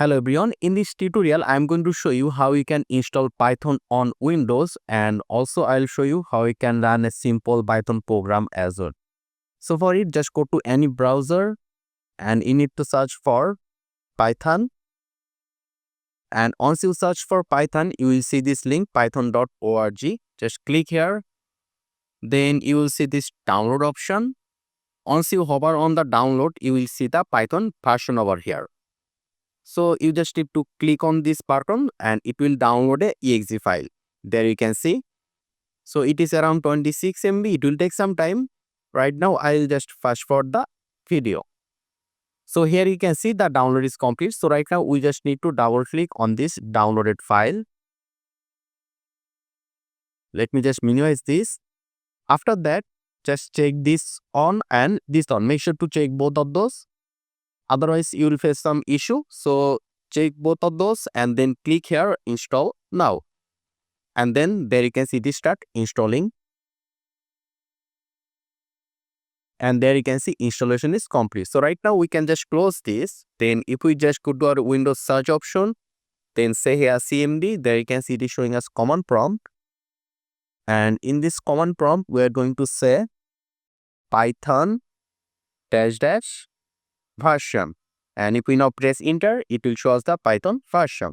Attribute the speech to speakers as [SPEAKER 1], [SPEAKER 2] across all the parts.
[SPEAKER 1] Hello everyone, in this tutorial I am going to show you how you can install Python on Windows, and also I'll show you how you can run a simple Python program as well. So for it, just go to any browser and you need to search for Python, and once you search for Python you will see this link python.org. Just click here, then you will see this download option. Once you hover on the download you will see the Python version over here. So you just need to click on this button and it will download a exe file. There you can see. So it is around 26 MB. It will take some time. Right now I'll just fast forward the video. So here you can see the download is complete. So right now we just need to double click on this downloaded file. Let me just minimize this. After that, just check this on and this on. Make sure to check both of those. Otherwise you will face some issue. So check both of those and then click here install now, and then there you can see this start installing, and there you can see installation is complete. So right now we can just close this. Then if we just go to our Windows search option, then say here cmd, there you can see it is showing us command prompt, and in this command prompt we are going to say python dash version, and if we now press enter it will show us the Python version.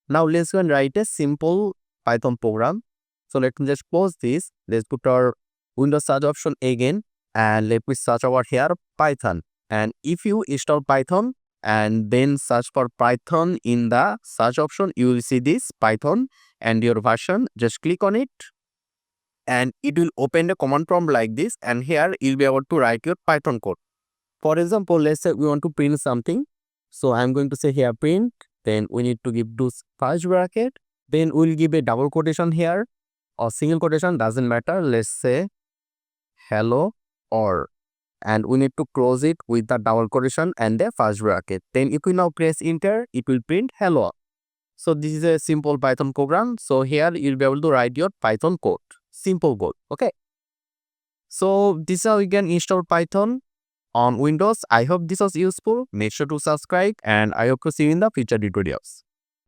[SPEAKER 1] Now let's go and write a simple Python program. So let me just close this. Let's put our Windows search option again and let me search over here Python. And if you install Python and then search for Python in the search option, you will see this Python and your version. Just click on it and it will open the command prompt like this, and here you'll be able to write your Python code. For example, let's say we want to print something. So I'm going to say here print, then we need to give this first bracket, then we'll give a double quotation here or single quotation, doesn't matter. Let's say hello or, and we need to close it with the double quotation and the first bracket. Then if we now press enter, it will print hello. So this is a simple Python program. So here you'll be able to write your Python code, simple code. Okay. So this is how you can install Python on Windows. I hope this was useful. Make sure to subscribe and I hope to see you in the future tutorials.